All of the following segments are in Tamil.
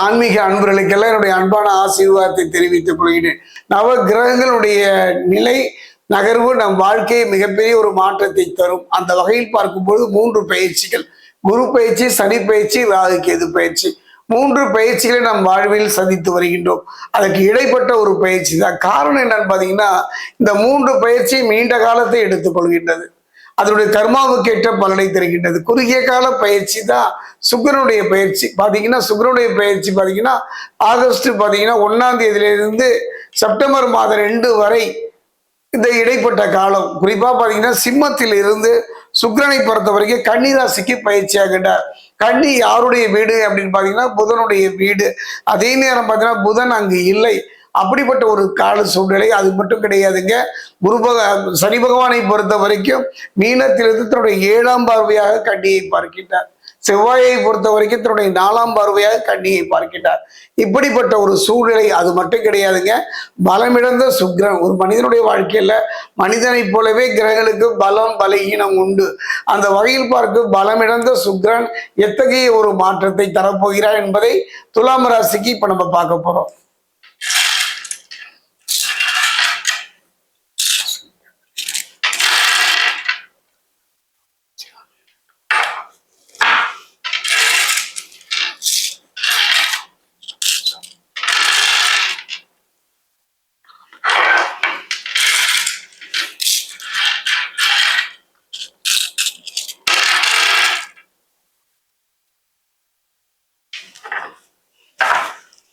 ஆன்மீக அன்பர்களுக்கெல்லாம் என்னுடைய அன்பான ஆசீர்வாதத்தை தெரிவித்துக் கொள்கிறேன். நவ கிரகங்களுடைய நிலை நகர்வு நம் வாழ்க்கையை மிகப்பெரிய ஒரு மாற்றத்தை தரும். அந்த வகையில் பார்க்கும்போது 3 பயிற்சிகள், குரு பயிற்சி, சனி பயிற்சி, ராகு கேது பயிற்சி, 3 பயிற்சிகளை நம் வாழ்வில் சந்தித்து வருகின்றோம். அதற்கு இடைப்பட்ட ஒரு பயிற்சி தான். காரணம் என்னன்னு பார்த்தீங்கன்னா, இந்த 3 பயிற்சி நீண்ட காலத்தை எடுத்துக்கொள்கின்றது. அதனுடைய கர்மாவுக்கு ஏற்ற பலனை தருகின்றது. குறுகிய கால பயிற்சி தான் சுக்கிரனுடைய பயிற்சி. பார்த்தீங்கன்னா சுக்கிரனுடைய பயிற்சி பார்த்தீங்கன்னா ஆகஸ்ட் பார்த்தீங்கன்னா 1ஆம் தேதியிலிருந்து செப்டம்பர் மாதம் 2 வரை இந்த இடைப்பட்ட காலம். குறிப்பாக பார்த்தீங்கன்னா சிம்மத்தில் இருந்து சுக்கிரனை பொறுத்த வரைக்கும் கன்னி ராசிக்கு பயிற்சி ஆகின்றார். கன்னி யாருடைய வீடு அப்படின்னு பார்த்தீங்கன்னா புதனுடைய வீடு. அதே நேரம் பார்த்தீங்கன்னா புதன் அங்கு இல்லை. அப்படிப்பட்ட ஒரு கால சூழ்நிலை. அது மட்டும் கிடையாதுங்க. சனி பகவானை பொறுத்த வரைக்கும் மீனத்திலிருந்து தன்னுடைய 7ஆம் பார்வையாக கன்னியை பார்க்கின்றார். செவ்வாயை பொறுத்த வரைக்கும் தன்னுடைய 4ஆம் பார்வையாக கன்னியை பார்க்கின்றார். இப்படிப்பட்ட ஒரு சூழ்நிலை. அது மட்டும் கிடையாதுங்க. பலமிழந்த சுக்கிரன் ஒரு மனிதனுடைய வாழ்க்கையில மனிதனை போலவே கிரகங்களுக்கு பலம் பலகீனம் உண்டு. அந்த வகையில் பார்க்க பலமிழந்த சுக்கிரன் எத்தகைய ஒரு மாற்றத்தை தரப்போகிறார் என்பதை துலாம் ராசிக்கு இப்ப நம்ம பார்க்க போறோம்.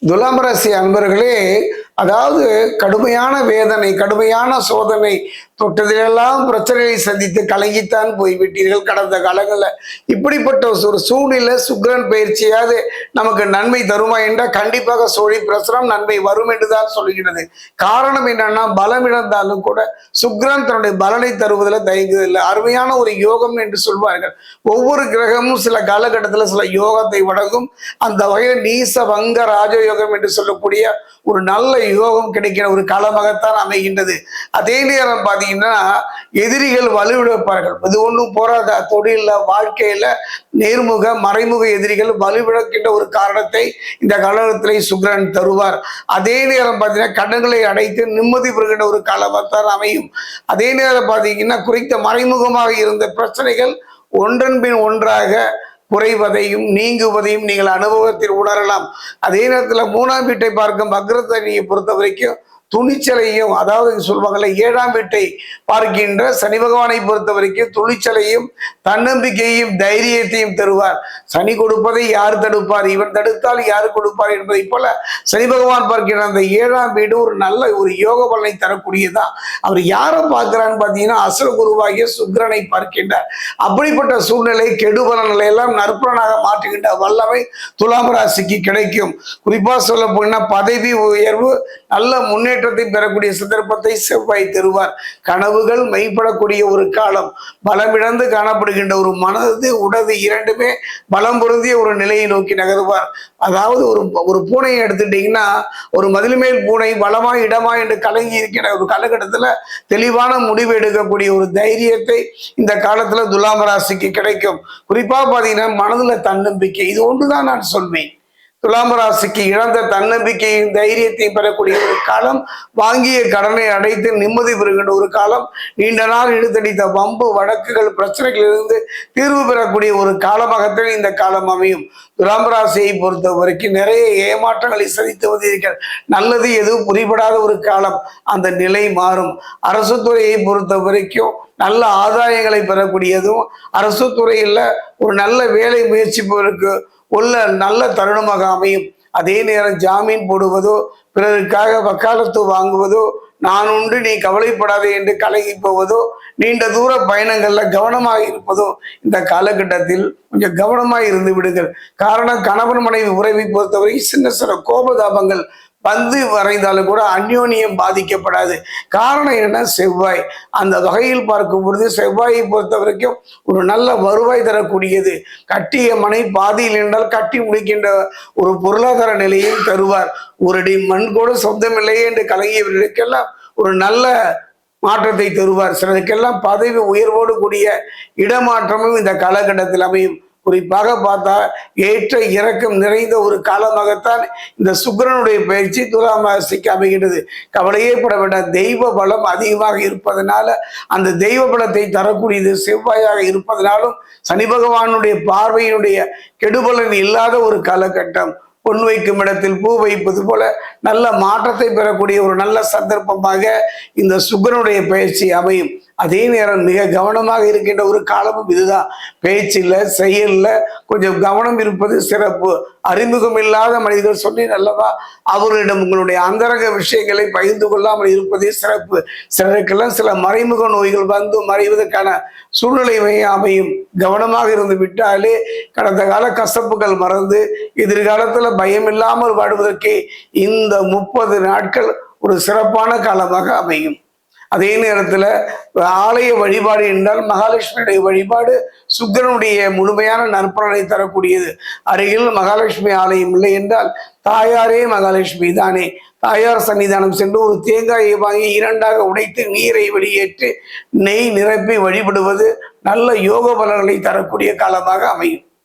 துலாம் ராசி அன்பர்களே, அதாவது கடுமையான வேதனை, கடுமையான சோதனை, தொட்டதிலெல்லாம் பிரச்சனையை சந்தித்து கலங்கித்தான் போய்விட்டீர்கள் கடந்த காலங்களில். இப்படிப்பட்ட ஒரு சூழ்நிலை சுக்கிரன் பயிற்சியாவது நமக்கு நன்மை தருமா என்றால் கண்டிப்பாக சோழி பிரசனம் நன்மை வரும் என்றுதான் சொல்கிறது. காரணம் என்னன்னா, பலம் இழந்தாலும் கூட சுக்கிரன் தன்னுடைய பலனை தருவதில் தயங்குவதில்லை. அருமையான ஒரு யோகம் என்று சொல்வார்கள். ஒவ்வொரு கிரகமும் சில காலகட்டத்தில் சில யோகத்தை வழங்கும். அந்த வகையில் நீச வங்க ராஜயோகம் என்று சொல்லக்கூடிய ஒரு நல்ல யோகம் கிடைக்கிற ஒரு காலமாகத்தான் அமைகின்றது. அதே நேரம் பார்த்தீங்கன்னா எதிரிகள் வலுவிழப்பார்கள். இது ஒன்றும் போராத தொழில வாழ்க்கையில நேர்முக மறைமுக எதிரிகள் வலுவிழக்கின்ற ஒரு காரணத்தை இந்த காலகட்டத்திலே சுக்கிரன் தருவார். அதே நேரம் பார்த்தீங்கன்னா கடன்களை அடைத்து நிம்மதி பெறுகின்ற ஒரு காலமாகத்தான் அமையும். அதே நேரம் பார்த்தீங்கன்னா குறித்த மறைமுகமாக இருந்த பிரச்சனைகள் ஒன்றன் பின் ஒன்றாக குறைவதையும் நீங்குவதையும் நீங்கள் அனுபவத்தில் உணரலாம். அதே நேரத்தில் 3ஆம் வீட்டை பார்க்கும் வக்ரசனியை பொறுத்த வரைக்கும் துணிச்சலையும், அதாவது சொல்வாங்கல்ல 7ஆம் வீட்டை பார்க்கின்ற சனி பகவானை பொறுத்த வரைக்கும் துணிச்சலையும் தன்னம்பிக்கையும் தைரியத்தையும் தருவார். சனி கொடுப்பதை யார் தடுப்பார், இவன் தடுத்தால் யார் கொடுப்பார் என்பதை போல சனி பகவான் பார்க்கின்ற அந்த 7ஆம் வீடு ஒரு நல்ல ஒரு யோக பலனை தரக்கூடியதான். அவர் யாரை பார்க்கிறான்னு பார்த்தீங்கன்னா அசுர குருவாகிய சுக்கிரனை பார்க்கின்றார். அப்படிப்பட்ட சூழ்நிலை கெடுபல நிலையெல்லாம் நற்பலனாக மாற்றுகின்ற வல்லமை துலாம் ராசிக்கு கிடைக்கும். குறிப்பாக சொல்ல போனா பதவி உயர்வு, நல்ல முன்னேற்றத்தை பெறக்கூடிய சந்தர்ப்பத்தை செவ்வாய் தருவார். கனவுகள் மெய்ப்படக்கூடிய ஒரு காலம். பலமிழந்து காணப்படுகின்ற ஒரு மனது உடது இரண்டுமே பலம் பொருந்திய ஒரு நிலையை நோக்கி நகருவார். அதாவது ஒரு பூனையை எடுத்துட்டீங்கன்னா ஒரு மதில் மேல் பூனை வளமா இடமா என்று கலங்கி இருக்கிற ஒரு காலகட்டத்தில் தெளிவான முடிவு எடுக்கக்கூடிய ஒரு தைரியத்தை இந்த காலத்துல துலாம் ராசிக்கு கிடைக்கும். குறிப்பா பாத்தீங்கன்னா மனதுல தன்னம்பிக்கை, இது ஒன்றுதான் நான் சொல்வேன். துலாம் ராசிக்கு இழந்த தன்னம்பிக்கையும் தைரியத்தையும் பெறக்கூடிய ஒரு காலம், வாங்கிய கடனை அடைத்து நிம்மதி பெறுகின்ற ஒரு காலம், நீண்ட நாள் இழுத்தடித்த வம்பு வழக்குகள் பிரச்சனைகளிலிருந்து தீர்வு பெறக்கூடிய ஒரு காலமாகத்தான் இந்த காலம் அமையும். துலாம் ராசியை பொறுத்த வரைக்கும் நிறைய ஏமாற்றங்களை சந்தித்து வந்தீர்கள். நல்லது எதுவும் புரிபடாத ஒரு காலம். அந்த நிலை மாறும். அரசு துறையை பொறுத்த வரைக்கும் நல்ல ஆதாயங்களை பெறக்கூடியதும், அரசு துறையில் ஒரு நல்ல வேலை முயற்சிப்பதற்கு உள்ள நல்ல தருணமாக அமையும். அதே நேரம் ஜாமீன் போடுவதோ பிறருக்காக வக்காலத்து வாங்குவதோ, நான் உண்டு நீ கவலைப்படாதே என்று கலகி போவதோ, நீண்ட தூர பயணங்கள்ல கவனமாக இருப்பதோ இந்த காலகட்டத்தில் கொஞ்சம் கவனமாக இருந்து விடுங்கள். காரணம், கணவன் மனைவி உறவை பொறுத்தவரை சின்ன சின்ன கோபதாபங்கள் வந்து வரைந்தாலும் கூட அந்யோன்யம் பாதிக்கப்படாது. காரணம் என்ன, செவ்வாய். அந்த வகையில் பார்க்கும் பொழுது செவ்வாயை பொறுத்த வரைக்கும் ஒரு நல்ல வருவாய் தரக்கூடியது. கட்டிய மனை பாதியில் என்றால் கட்டி முடிக்கின்ற ஒரு பொருளாதார நிலையும் தருவார். ஒரு அடி மண் கூட சொந்தமில்லையே என்று கலங்கியவர்களுக்கெல்லாம் ஒரு நல்ல மாற்றத்தை தருவார். சிலருக்கெல்லாம் பதவி உயர்வோடு கூடிய இடமாற்றமும் இந்த காலகட்டத்தில் அமையும். குறிப்பாக பார்த்தா ஏற்ற இறக்கம் நிறைந்த ஒரு காலமாகத்தான் இந்த சுக்கிரனுடைய பயிற்சி துலாம் ராசிக்கு அமைகிறது. கவலையே பட வேண்டாம். தெய்வ பலம் அதிகமாக இருப்பதனால, அந்த தெய்வ பலத்தை தரக்கூடியது செவ்வாயாக இருப்பதனாலும், சனி பகவானுடைய பார்வையினுடைய கெடுபலன் இல்லாத ஒரு காலகட்டம். பொன் வைக்கும் இடத்தில் பூ வைப்பது போல நல்ல மாற்றத்தை பெறக்கூடிய ஒரு நல்ல சந்தர்ப்பமாக இந்த சுக்கிரனுடைய பயிற்சி அமையும். அதே நேரம் மிக கவனமாக இருக்கின்ற ஒரு காலமும் இதுதான். பேச்சில் செயல்ல கொஞ்சம் கவனம் இருப்பது சிறப்பு. அறிமுகம் இல்லாத மனிதர்கள் சொன்னேன் அல்லவா, அவர்களிடம் உங்களுடைய அந்தரங்க விஷயங்களை பகிர்ந்து கொள்ளாமல் இருப்பதே சிறப்பு. சிலருக்கெல்லாம் சில மறைமுக நோய்கள் வந்து மறைவதற்கான சூழ்நிலை அமையும். கவனமாக இருந்து விட்டாலே கடந்த கால கசப்புகள் மறந்து எதிர்காலத்துல பயம் இல்லாமல் வாழ்வதற்கு இந்த 30 நாட்கள் ஒரு சிறப்பான காலமாக அமையும். அதே நேரத்துல ஆலய வழிபாடு என்றால் மகாலட்சுமியுடைய வழிபாடு சுக்கிரனுடைய முழுமையான நற்பலனை தரக்கூடியது. அருகில் மகாலட்சுமி ஆலயம் இல்லை என்றால் தாயாரே மகாலட்சுமி தானே. தாயார் சன்னிதானம் சென்று ஒரு தேங்காயை வாங்கி 2ஆக உடைத்து நீரை வெளியேற்றி நெய் நிரப்பி வழிபடுவது நல்ல யோக பலன்களை தரக்கூடிய காலமாக அமையும்.